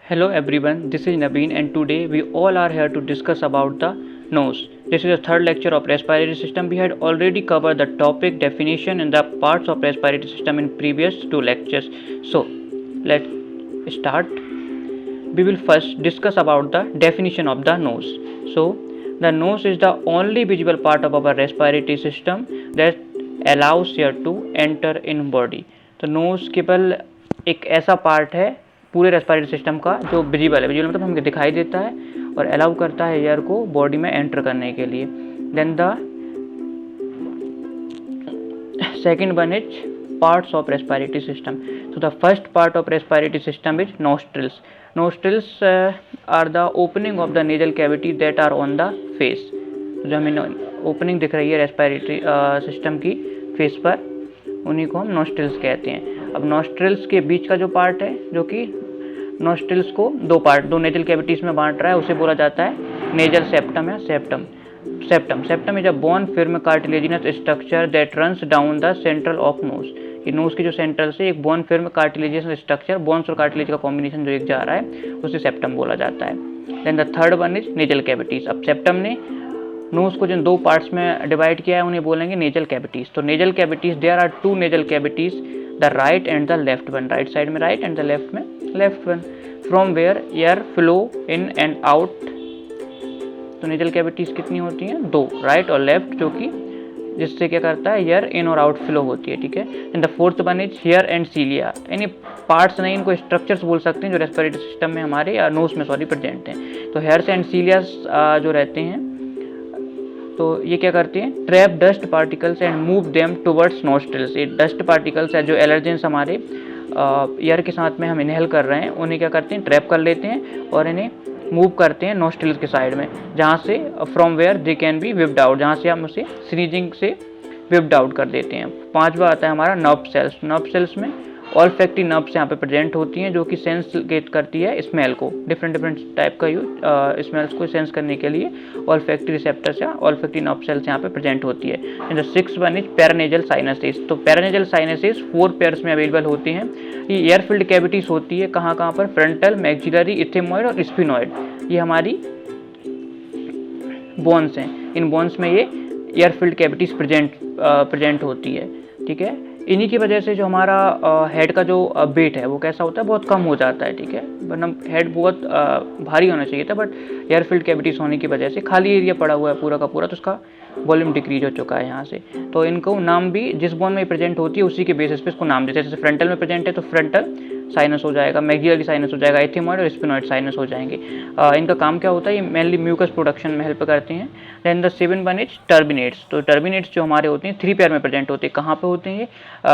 Hello everyone, this is Naveen and today we all are here to discuss about the nose. This is the third lecture of respiratory system. We had already covered the topic, definition and the parts of respiratory system in previous two lectures. So, let's start. We will first discuss about the definition of the nose. So, the nose is the only visible part of our respiratory system that allows air to enter in body. तो knows केवल एक ऐसा part है पूरे respiratory system का जो visible है, visible मतलब हमें दिखाई देता है और अलाउ करता है एयर को बॉडी में एंटर करने के लिए. Then the second one is parts of respiratory system. So the first part of respiratory system is nostrils. Nostrils are the opening of the nasal cavity that are on the face. जो हमें opening दिख रही है respiratory system की face पर, उन्हीं को हम नोस्ट्रिल्स कहते हैं. अब नोस्ट्रिल्स के बीच का जो पार्ट है, जो कि नोस्ट्रिल्स को दो नेजल कैविटीज़ में बांट रहा है, उसे बोला जाता है नेजल सेप्टम या septum. Septum is a bone firm cartilaginous structure that runs down the central of nose. ये नोज की जो सेंट्रल से एक bone firm cartilaginous structure, bones और कार्टिलेज का कॉम्बिनेशन जो एक जा रहा है, उसे सेप्टम बोला जाता है. Then the third one is nasal cavities. अब सेप्टम ने नोज को जिन दो पार्ट्स में डिवाइड किया है उन्हें बोलेंगे नेजल कैविटीज. तो nasal cavities, there are two nasal cavities, the right and the left one. Right side में राइट एंड द लेफ्ट में left one. From where air flow in and out. तो nasal cavities कितनी होती हैं? दो, right और left, जो कि जिससे क्या करता है एयर इन और आउट फ्लो होती है. ठीक है. And the fourth one is hair and cilia. यानी पार्ट्स नहीं, इनको स्ट्रक्चर्स बोल सकते हैं जो रेस्पिरेटरी सिस्टम में हमारे या नोज में प्रेजेंट हैं. तो हेयर्स एंड सीलियास जो रहते हैं, तो ये क्या करते हैं? Trap dust particles and move them towards nostrils. ये डस्ट पार्टिकल्स है जो एलर्जेंस हमारे एयर के साथ में हम इनहेल कर रहे हैं, उन्हें क्या करते हैं? ट्रैप कर लेते हैं और इन्हें मूव करते हैं नोस्ट्रिल्स के साइड में, जहाँ से from where they can be wiped out, जहाँ से हम उसे स्नीजिंग से विप्ड आउट कर देते हैं. पांचवा आता है हमारा नर्व सेल्स. नर्व सेल्स में ऑल्फैक्टरी नर्व्स यहाँ पे प्रेजेंट होती हैं, जो कि सेंस करती है स्मेल को. डिफरेंट टाइप का यूज स्मेल्स को सेंस करने के लिए ऑल्फैक्टरी रिसेप्टर्स या ऑल्फैक्टरी नर्व सेल्स यहाँ पे प्रेजेंट होती है. And the six one is paranasal sinuses. तो पैरानेजल साइनसेस 4 पेयर्स में अवेलेबल होती हैं. ये एयर फिल्ड कैविटीज होती है. कहाँ पर? फ्रंटल, मैक्सिलरी, इथेमॉइड और स्फिनॉइड. ये हमारी बोन्स हैं. इन बोन्स में ये एयर फिल्ड कैविटीज प्रेजेंट होती है. ठीक है. इन्हीं की वजह से जो हमारा हेड का जो वेट है वो कैसा होता है? बहुत कम हो जाता है. ठीक है. वरना हेड बहुत भारी होना चाहिए था, बट एयर फिल्ड कैविटीज होने की वजह से खाली एरिया पड़ा हुआ है पूरा का पूरा, तो उसका वॉल्यूम डिक्रीज हो चुका है यहाँ से. तो इनको नाम भी जिस बोन में प्रेजेंट होती है उसी के बेसिस पे इसको नाम देते हैं. जैसे फ्रंटल में प्रेजेंट है तो फ्रंटल साइनस हो जाएगा, मैक्सिलरी साइनस हो जाएगा, एथिमॉइड और स्पिनॉइड साइनस हो जाएंगे. इनका काम क्या होता है? ये मेनली म्यूकस प्रोडक्शन में हेल्प करते हैं. Then the 7 one is turbinates. तो टर्बिनेट्स जो हमारे होते हैं 3 पेयर में प्रेजेंट होते हैं. कहाँ पे होते हैं?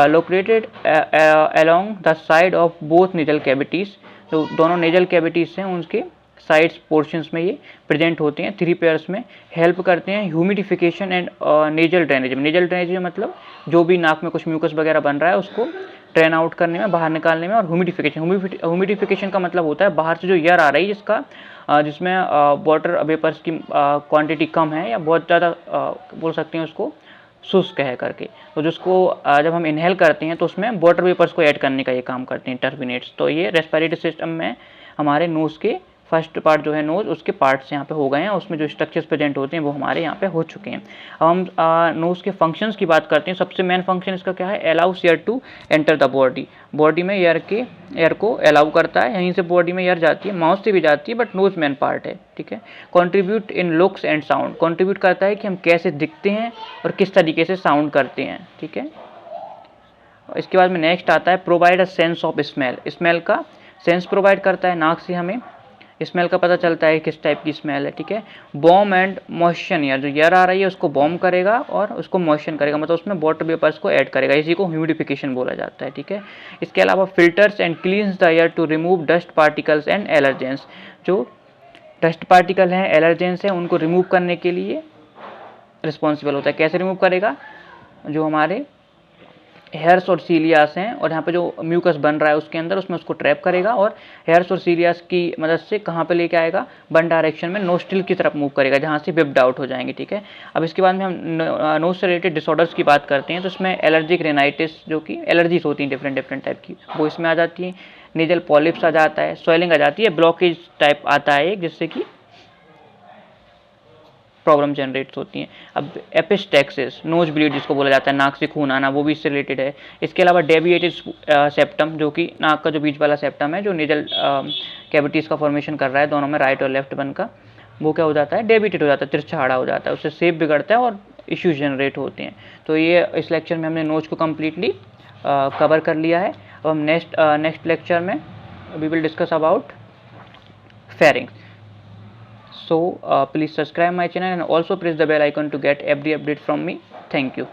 Located along the side of both nasal cavities. तो दोनों नेजल कैविटीज हैं उनके साइड्स पोर्शंस में ये प्रेजेंट होते हैं. 3 पेयर्स में हेल्प करते हैं humidification and nasal drainage. Nasal drainage मतलब जो भी नाक में कुछ म्यूकस वगैरह बन रहा है उसको ड्रेन आउट करने में, बाहर निकालने में. और ह्यूमिडिफिकेशन का मतलब होता है बाहर से जो एयर आ रही है जिसमें वाटर वेपर्स की क्वांटिटी कम है या बहुत ज़्यादा बोल सकते हैं उसको शुष्क है करके. तो जिसको जब हम इनहेल करते हैं तो उसमें वाटर वेपर्स को ऐड करने का ये काम करते हैं टर्बिनेट्स. तो ये रेस्पिरेटरी सिस्टम में हमारे नोज के फर्स्ट पार्ट जो है नोज, उसके पार्ट्स यहाँ पे हो गए हैं. उसमें जो स्ट्रक्चर्स प्रेजेंट होते हैं वो हमारे यहाँ पे हो चुके हैं. अब हम नोज के फंक्शंस की बात करते हैं. सबसे मेन फंक्शन इसका क्या है? Allows air to enter the body. Body में एयर को अलाउ करता है. यहीं से बॉडी में एयर जाती है, माउथ से भी जाती है, बट नोज मेन पार्ट है. ठीक है. Contribute in looks and sound. Contribute करता है कि हम कैसे दिखते हैं और किस तरीके से साउंड करते हैं. ठीक है. इसके बाद में नेक्स्ट आता है provide a sense of smell. Smell का सेंस प्रोवाइड करता है. नाक से हमें स्मेल का पता चलता है किस टाइप की स्मेल है. ठीक है. Warm and moisten air. जो एयर आ रही है उसको बॉम करेगा और उसको मॉइस्चन करेगा, मतलब उसमें वाटर वेपर्स को ऐड करेगा. इसी को ह्यूमिडिफिकेशन बोला जाता है. ठीक है. इसके अलावा filters and cleans the air to remove dust particles and allergens. जो डस्ट पार्टिकल हैं, एलर्जेंस हैं, उनको रिमूव करने के लिए रिस्पॉन्सिबल होता है. कैसे रिमूव करेगा? जो हमारे हेयर्स और सीलियास हैं और यहाँ पे जो म्यूकस बन रहा है उसके अंदर, उसमें उसको ट्रैप करेगा और हेयर्स और सीलियास की मदद से कहाँ पे लेके आएगा, वन डायरेक्शन में नोस्ट्रिल की तरफ मूव करेगा, जहाँ से विप्ड आउट हो जाएंगे। ठीक है, अब इसके बाद में हम नोज से रिलेटेड डिसऑर्डर्स की बात करते हैं। तो इसमें एलर्जिक रेनाइटिस, जो कि एलर्जीज होती हैं डिफरेंट डिफरेंट टाइप की, वो इसमें आ जाती है। नेजल पॉलिप्स आ जाता है, स्वेलिंग आ जाती है, ब्लॉकेज टाइप आता है एक, जिससे कि प्रॉब्लम जनरेट होती हैं। अब एपिस्टेक्सिस, नोज ब्लीड जिसको बोला जाता है, नाक से खून आना, वो भी इससे रिलेटेड है। इसके अलावा डेविएटेड सेप्टम, जो कि नाक का जो बीच वाला सेप्टम है, जो नेजल कैविटीज़ का फॉर्मेशन कर रहा है दोनों में, राइट और लेफ्ट बन का, वो क्या हो जाता है, डेविएटेड हो जाता है, तिरछा आड़ा हो जाता है, उससे शेप बिगड़ता है और इश्यूज जनरेट होते हैं। तो ये इस लेक्चर में हमने नोज को कम्प्लीटली कवर कर लिया है। अब हम नेक्स्ट लेक्चर में we will discuss about pharynx. So please subscribe my channel and also press the bell icon to get every update from me. Thank you.